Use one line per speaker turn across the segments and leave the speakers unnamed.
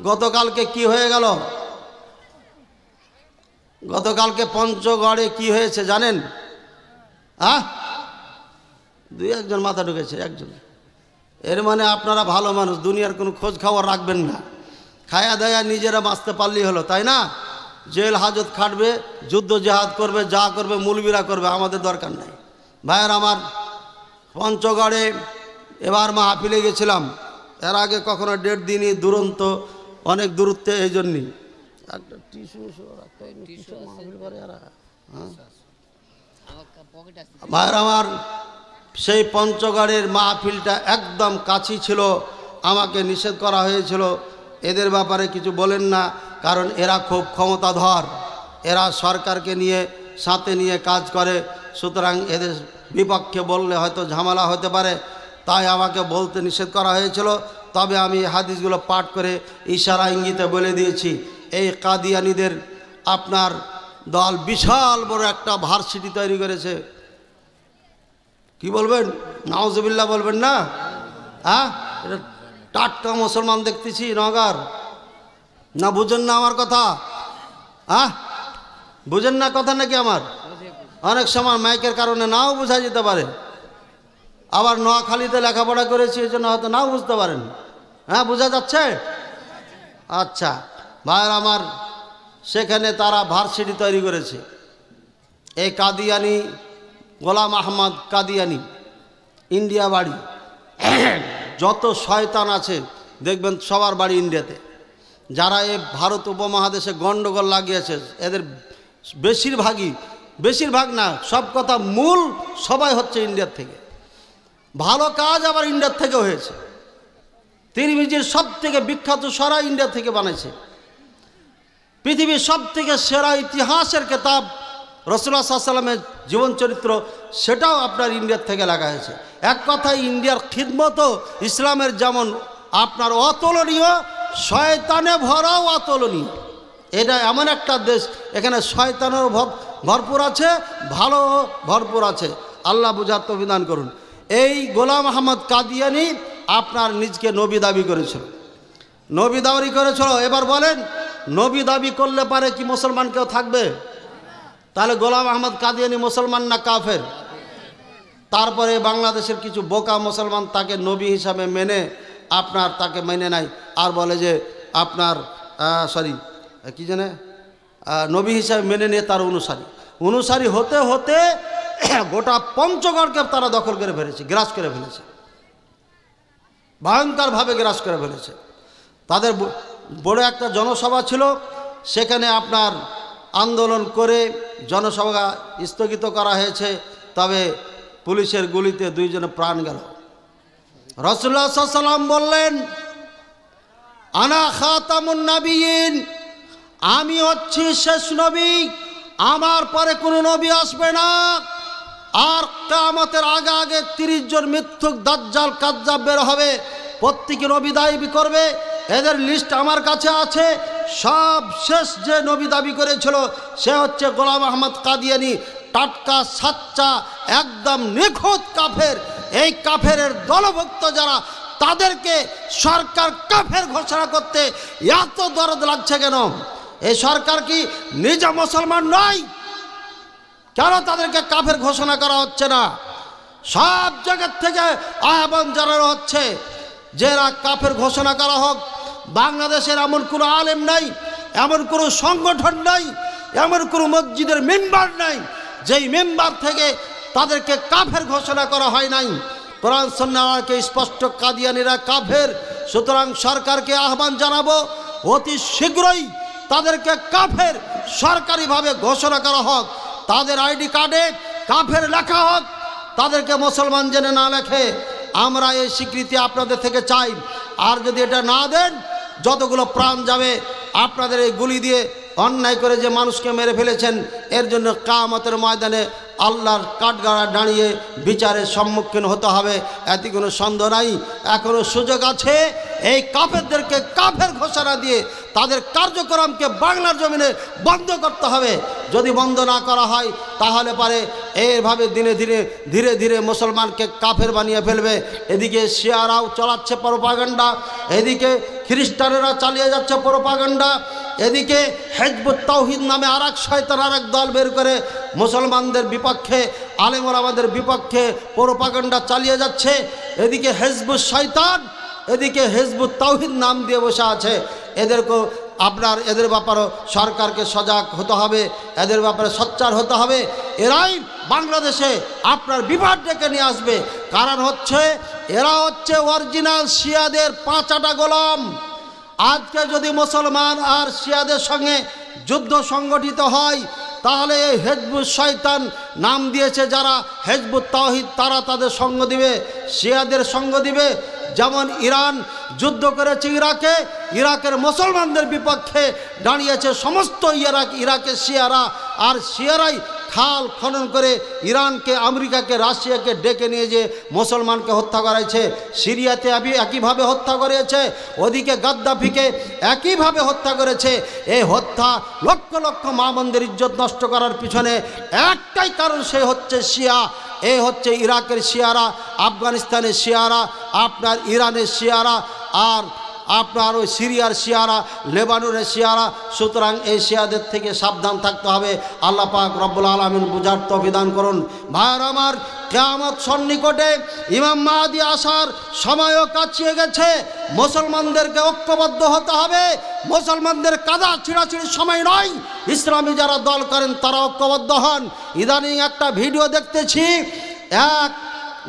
গতকালকে কি হয়ে গেল? গতকালকে পঞ্চগড়ে কি হয়েছে জানেন? দুই একজন মাথা ঢুকেছে, একজন। এর মানে আপনারা ভালো মানুষ, দুনিয়ার কোনো খোঁজ খবর রাখবেন না, খায়া দায়া নিজেরা বাঁচতে পারলেই হলো, তাই না? জেল হাজত খাটবে, যুদ্ধ জেহাদ করবে, যা করবে মুলবিরা করবে, আমাদের দরকার নাই। ভাইয়ের আমার, পঞ্চগড়ে এবার মাহফিলে গেছিলাম, এর আগে কখনো ডেট দিনই, দুরন্ত অনেক দূরত্বে, এই জন্যই একটা ভাইয়ের আমার, সেই পঞ্চগড়ের মাহফিলটা একদম কাছেই ছিল। আমাকে নিষেধ করা হয়েছিল এদের ব্যাপারে কিছু বলেন না, কারণ এরা খুব ক্ষমতাধর, এরা সরকারকে নিয়ে সাথে নিয়ে কাজ করে, সুতরাং এদের বিপক্ষে বললে হয়তো ঝামেলা হতে পারে, তাই আমাকে বলতে নিষেধ করা হয়েছিল। তবে আমি হাদিসগুলো পাঠ করে ইশারা ইঙ্গিতে বলে দিয়েছি, এই কাদিয়ানীদের আপনার দল বিশাল বড় একটা ভার্সিটি তৈরি করেছে। কি বলবেন? নাউজুবিল্লাহ বলবেন না? এটা টাটকা মুসলমান দেখতেছি নগর, না বুঝেন না আমার কথা? বুঝেন না কথা নাকি আমার? অনেক সময় মাইকের কারণে নাও বোঝা যেতে পারে, আবার নোয়াখালীতে লেখাপড়া করেছি, এই জন্য হয়তো নাও বুঝতে পারেন। বোঝা যাচ্ছে? আচ্ছা ভাইয়ের আমার, সেখানে তারা ভার্সিটি তৈরি করেছে। এই কাদিয়ানি, গোলাম আহমদ কাদিয়ানি, ইন্ডিয়া বাড়ি, যত শয়তান আছে দেখবেন সবার বাড়ি ইন্ডিয়াতে। যারা এই ভারত উপমহাদেশে গণ্ডগোল লাগিয়েছে, এদের বেশিরভাগ না, সব কথা মূল সবাই হচ্ছে ইন্ডিয়ার থেকে। ভালো কাজ আবার ইন্ডিয়ার থেকেও হয়েছে। তিরমিজির সব থেকে বিখ্যাত সরা ইন্ডিয়া থেকে বানাইছে। পৃথিবীর সব থেকে সেরা ইতিহাসের কিতাব রাসূলুল্লাহ সাল্লাল্লাহু আলাইহি ওয়াসাল্লামের জীবন চরিত্র, সেটাও আপনার ইন্ডিয়ার থেকে লাগা হয়েছে। এক কথায় ইন্ডিয়ার খিদমতও ইসলামের যেমন আপনার অতুলনীয়, শয়তানে ভরাও অতুলনীয়। এটা এমন একটা দেশ, এখানে শয়তানেরও ভরপুর আছে, ভালো ভরপুর আছে। আল্লাহ বুঝার তৌফিক দান করুন। এই গোলাম আহমদ কাদিয়ানি আপনার নিজকে নবী দাবি করেছিল, নবী দাবি করেছিল। এবার বলেন, নবী দাবি করলে পারে কি মুসলমান কেউ থাকবে? তাহলে গোলাম আহমদ কাদিয়ানি মুসলমান না কাফের? তারপরে বাংলাদেশের কিছু বোকা মুসলমান তাকে নবী হিসাবে মেনে আপনার তাকে মেনে নাই, আর বলে যে আপনার কি জানে নবী হিসাবে মেনে নিয়ে তার অনুসারী হতে হতে গোটা পঞ্চগড়কে তারা দখল করে ফেলেছে, গ্রাস করে ফেলেছে, ভয়ঙ্করভাবে গ্রাস করে ফেলেছে। তাদের বড় একটা জনসভা ছিল, সেখানে আপনার আন্দোলন করে জনসভা স্থগিত করা হয়েছে। তবে পুলিশের গুলিতে দুইজনে প্রাণ গেল। রাসূলুল্লাহ সাল্লাল্লাহু আলাইহি ওয়াসাল্লাম বললেন, আনা খাতামুন নবিয়্যিন, আমি হচ্ছি শেষ নবী, আমার পরে কোনো নবী আসবে না। আর কিয়ামতের আগে আগে 30 জন মিথ্যুক দাজ্জাল কাজ্জাব বের হবে, প্রত্যেকে নবী দাবি করবে। এদের লিস্ট আমার কাছে আছে। সব শেষ যে নবী দাবি করেছিল সে হচ্ছে গোলাম আহমদ কাদিয়ানি, টাটকা সাচ্চা একদম নিখুঁত কাফের। এই কাফেরের দলভুক্ত যারা, তাদেরকে সরকার কাফের ঘোষণা করতে এত দরদ লাগছে কেন? এই সরকার কি নিজে মুসলমান নয়? কেন তাদেরকে কাফের ঘোষণা করা হচ্ছে না? সব জায়গার থেকে আহ্বান জানানো হচ্ছে যে এরা কাফের ঘোষণা করা হোক। বাংলাদেশের এমন কোনো আলেম নাই, এমন কোনো সংগঠন নাই, এমন কোনো মসজিদের মেম্বার নাই যেই মেম্বার থেকে তাদেরকে কাফের ঘোষণা করা হয় নাই। কোরআন সুন্নাহকে স্পষ্ট কাদিয়ানিরা কাফের। সুতরাং সরকারকে আহ্বান জানাবো, অতি শীঘ্রই তাদেরকে কাফের সরকারিভাবে ঘোষণা করা হোক। তাদের আইডি কার্ডে কাফের লেখা হোক, তাদেরকে মুসলমান জেনে না লেখে। আমরা এই স্বীকৃতি আপনাদের থেকে চাই। আর যদি এটা না দেন, যতগুলো প্রাণ যাবে আপনাদের এই গুলি দিয়ে অন্যায় করে যে মানুষকে মেরে ফেলেছেন, এর জন্য কিয়ামতের ময়দানে আল্লাহর কাঠগড়ায় দাঁড়িয়ে বিচারের সম্মুখীন হতে হবে, এতে কোনো সন্দেহ নাই। এখনও সুযোগ আছে এই কাফেরদেরকে কাফের ঘোষণা দিয়ে তাদের কার্যক্রমকে বাংলার জমিনে বন্ধ করতে হবে। যদি বন্ধ না করা হয় তাহলে পারে এইভাবে ধীরে ধীরে মুসলমানকে কাফের বানিয়ে ফেলবে। এদিকে শিয়ারাও চালাচ্ছে প্রপাগান্ডা, এদিকে খ্রিস্টানেরা চালিয়ে যাচ্ছে প্রোপাগান্ডা, এদিকে হিজবুত তাওহীদ নামে আরেক শয়তান আরেক দল বের করে মুসলমানদের বিপক্ষে, আলেম ওলামাদের বিপক্ষে প্রোপাগান্ডা চালিয়ে যাচ্ছে। এদিকে হিজবুত শয়তান, এদিকে হিজবুত তাওহীদ নাম দিয়ে বসে আছে। এদেরকে আপনার এদের ব্যাপারে সরকারকে সজাগ হতে হবে, এদের ব্যাপারে সোচ্চার হতে হবে। এরাই বাংলাদেশে আপনার বিবাদ ডেকে নিয়ে আসবে। কারণ হচ্ছে এরা হচ্ছে অরিজিনাল শিয়াদের পাঁচাটা গোলাম। আজকে যদি মুসলমান আর শিয়াদের সঙ্গে যুদ্ধ সংগঠিত হয়, তাহলে এই হিজবুত শয়তান নাম দিয়েছে যারা হিজবুত তাওহীদ, তারা তাদের সঙ্গ দিবে, শিয়াদের সঙ্গ দিবে। যেমন ইরান যুদ্ধ করেছে ইরাকে, ইরাকের মুসলমানদের বিপক্ষে দাঁড়িয়েছে সমস্ত ইরাকের শিয়ারা, আর শিয়ারাই খাল খনন করে ইরানকে, আমেরিকাকে, রাশিয়াকে ডেকে নিয়ে যে মুসলমানকে হত্যা করাইছে। সিরিয়াতে একইভাবে হত্যা করেছে, ওদিকে গাদ্দাফিকে একইভাবে হত্যা করেছে। এই হত্যা লক্ষ লক্ষ মা বোনদের ইজ্জত নষ্ট করার পিছনে একটাই কারণ, সে হচ্ছে শিয়া। এ হচ্ছে ইরাকের শিয়ারা, আফগানিস্তানের শিয়ারা, আপনার ইরানের শিয়ারা, আর আপনার ওই সিরিয়ার শিয়ারা, লেবাননের শিয়ারা। সুতরাং এই শিয়াদের থেকে সাবধান থাকতে হবে। আল্লাহ পাক রব্বুল আলামিন বুঝার তৌফিক দান করুন। ভাইয়ের আমার, কিয়ামত সন্নিকটে, ইমাম মাহদী আসার সময়ও কাছিয়ে গেছে। মুসলমানদেরকে ঐক্যবদ্ধ হতে হবে। মুসলমানদের কাদা ছিঁড়াছিঁড়ির সময় নয়। ইসলামী যারা দল করেন তারা ঐক্যবদ্ধ হন। ইদানিং একটা ভিডিও দেখতেছি, এক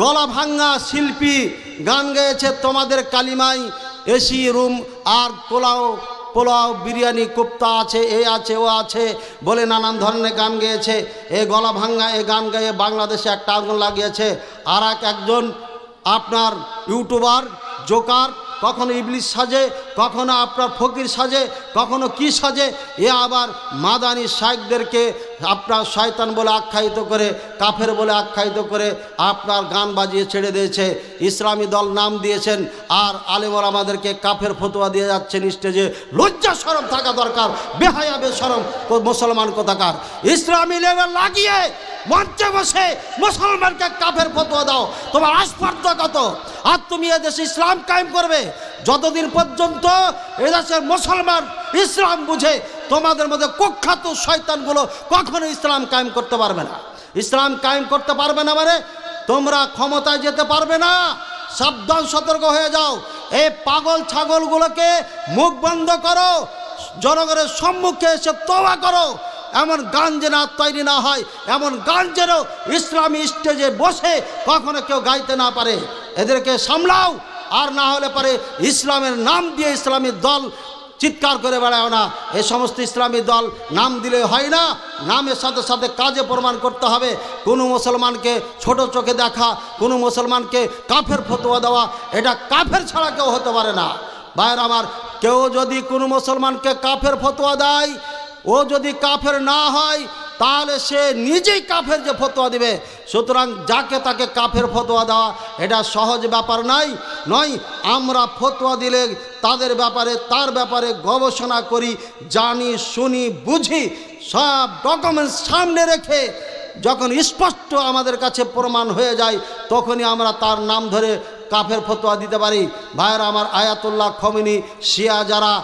গলা ভাঙ্গা শিল্পী গান গেয়েছে, তোমাদের কালিমায় এসি রুম আর পোলাও বিরিয়ানি কোপ্তা আছে, এ আছে ও আছে বলে নানান ধরনের গান গেয়েছে। এই গলা ভাঙ্গা এই গান গেয়ে বাংলাদেশে একটা আগুন লাগিয়েছে। আর একজন আপনার ইউটিউবার জোকার, কখনো ইবলিশ সাজে, কখনো আপনার ফকির সাজে, কখনো কি সাজে, এ আবার মাদানী শাইখদেরকে আপনার শয়তান বলে আখ্যায়িত করে, কাফের বলে আখ্যায়িত করে আপনার গান বাজিয়ে ছেড়ে দিয়েছে। ইসলামী দল নাম দিয়েছেন, আর আলেম ওলামাদেরকে কাফের ফতোয়া দিয়ে যাচ্ছেন স্টেজে। লজ্জা শরম থাকা দরকার, বেহায়া বেশরম মুসলমান কোথাকার। ইসলামী লেভেল লাগিয়ে মঞ্চে বসে মুসলমানকে কাফের ফতোয়া দাও, তোমার আসপার্থ কত? আর তুমি এদেশে ইসলাম কায়েম করবে যতদিন পর্যন্ত এদেশের মুসলমান ইসলাম বুঝে, তোমাদের মধ্যে কুখ্যাত শয়তানগুলো কখনো ইসলাম কায়েম করতে পারবে না। ইসলাম কায়েম করতে পারবে না মানে তোমরা ক্ষমতায় যেতে পারবে না। সাবধান, সতর্ক হয়ে যাও। এই পাগল ছাগলগুলোকে মুখ বন্ধ করো, জনগণের সম্মুখে এসে তওবা করো। এমন গান যেন তৈরি না হয়, এমন গান যেন ইসলামী স্টেজে বসে কখনো কেউ গাইতে না পারে। এদেরকে সামলাও। আর না হলে পারে ইসলামের নাম দিয়ে ইসলামী দল চিৎকার করে বেড়াও না। এই সমস্ত ইসলামী দল নাম দিলে হয় না, নামের সাথে সাথে কাজে প্রমাণ করতে হবে। কোনো মুসলমানকে ছোট চোখে দেখা, কোনো মুসলমানকে কাফের ফতোয়া দেওয়া, এটা কাফের ছাড়া কেউ হতে পারে না। ভাইয়ের আমার, কেউ যদি কোনো মুসলমানকে কাফের ফতোয়া দেয়, ও যদি কাফের না হয় তাহলে সে নিজেই কাফের যে ফতোয়া দিবে। সুতরাং যাকে তাকে কাফের ফতোয়া দেওয়া এটা সহজ ব্যাপার নয়। আমরা ফতোয়া দিলে তাদের ব্যাপারে, তার ব্যাপারে গবেষণা করি, জানি, শুনি, বুঝি, সব ডকুমেন্টস সামনে রেখে যখন স্পষ্ট আমাদের কাছে প্রমাণ হয়ে যায়, তখনই আমরা তার নাম ধরে কাফের ফতোয়া দিতে পারি। ভাইয়েরা আমার, আয়াতুল্লাহ খমেনি শিয়া যারা,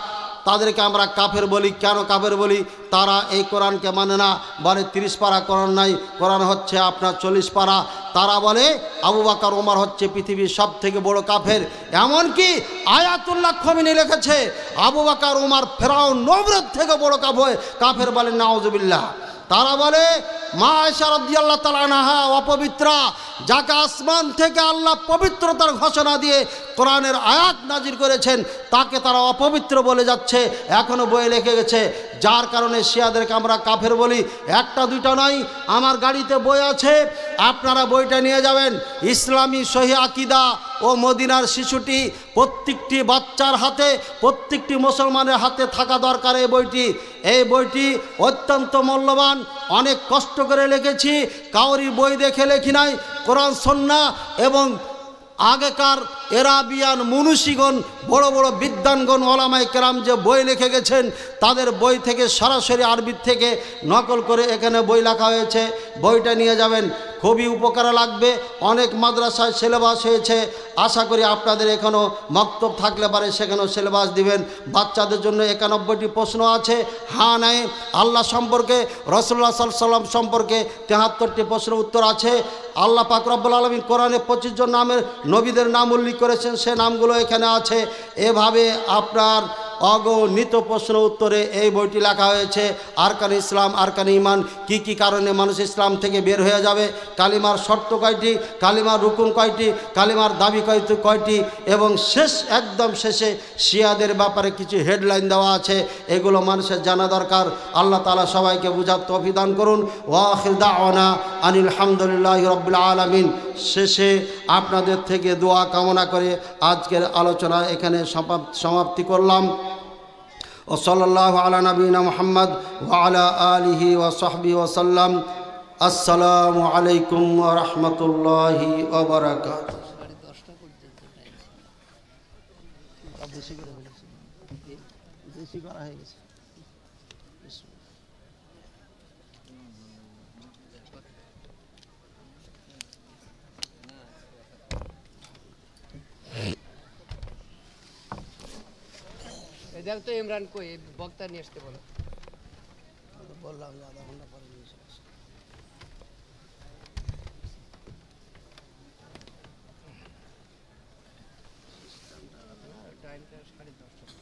তাদেরকে আমরা কাফের বলি। কেন কাফের বলি? তারা এই কোরআনকে মানে না, বলে 30 পারা কোরআন নাই, কোরআন হচ্ছে আপনার 40 পারা। তারা বলে আবু বকর ওমর হচ্ছে পৃথিবীর সব থেকে বড় কাফের। এমনকি আয়াতুল্লাহ খমেনি লিখেছে আবু বকর ওমর ফেরাউন নমরুদ থেকে বড় কাফের বলেন, নাউজুবিল্লাহ। তারা বলে মা আয়েশা রাদিয়াল্লাহু তাআলা আনহা অপবিত্রা, যাকে আসমান থেকে আল্লাহ পবিত্রতার ঘোষণা দিয়ে কোরআনের আয়াত নাজির করেছেন, তাকে তারা অপবিত্র বলে যাচ্ছে, এখনও বইয়ে লিখে গেছে। যার কারণে শিয়াদেরকে আমরা কাফের বলি। একটা দুইটা নয়, আমার গাড়িতে বই আছে, আপনারা বইটা নিয়ে যাবেন। ইসলামী সহিহ আকীদা ও মদিনার শিশুটি, প্রত্যেকটি বাচ্চার হাতে, প্রত্যেকটি মুসলমানের হাতে থাকা দরকার এই বইটি। এই বইটি অত্যন্ত মূল্যবান, অনেক কষ্ট করে লিখেছি, কাউরি বই দেখে লেখি নাই। কোরআন সুন্নাহ এবং আগেকার এরাবিয়ান মনীষীগণ বড় বড় বিদ্বানগণ ওলামায়ে কেরাম যে বই লিখে গেছেন তাদের বই থেকে সরাসরি আরবি থেকে নকল করে এখানে বই লেখা হয়েছে। বইটা নিয়ে যাবেন, খুবই উপকারে লাগবে। অনেক মাদ্রাসায় সিলেবাস হয়েছে, আশা করি আপনাদের এখানেও মক্তব থাকলে পারে সেখানেও সিলেবাস দিবেন। বাচ্চাদের জন্য 91টি প্রশ্ন আছে, হ্যাঁ নাই আল্লাহ সম্পর্কে, রাসূলুল্লাহ সাল্লাল্লাহু আলাইহি ওয়াসাল্লাম সম্পর্কে 73টি প্রশ্ন উত্তর আছে। আল্লাহ পাক রব্বুল আলামিন কোরআনে 25 জন নামের নবীদের নাম উল্লেখ করেছেন, সে নামগুলো এখানে আছে। এভাবে আপনার অগণিত প্রশ্ন উত্তরে এই বইটি লেখা হয়েছে। আরকান ইসলাম, আরকান ঈমান, কি কি কারণে মানুষ ইসলাম থেকে বের হয়ে যাবে, কালিমার শর্ত কয়টি, কালিমার রুকুন কয়টি, কালিমার দাবি কয়টি, এবং শেষ একদম শেষে শিয়াদের ব্যাপারে কিছু হেডলাইন দেওয়া আছে। এগুলো মানুষের জানা দরকার। আল্লাহ তাআলা সবাইকে বুঝার তৌফিক দান করুন। ওয়া আখির দাওয়ানা আনিল হামদুলিল্লাহি রাব্বিল আলামিন। শেষে আপনাদের থেকে দোয়া কামনা করে আজকের আলোচনা এখানে সমাপ্তি করলাম। ও সাল্লাল্লাহু আলা নবিয়িনা মুহাম্মদ ওয়া আলা আলিহি ওয়া সাহবিহি ওয়া সাল্লাম। আসসালামু আলাইকুম ওয়া রাহমাতুল্লাহি ওয়া বারাকাতুহু।
দেখ তো ইমরান কই বক্তা নিয়ে আসতে বলো।
বললাম আধা ঘন্টা পরে নিয়ে এসে
টাইমটা 10:30।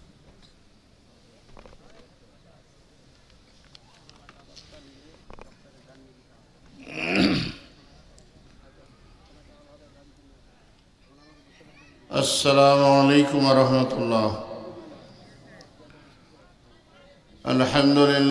আসসালামু আলাইকুম ওয়া রাহমাতুল্লাহ। আলহামদুলিল্লাহ।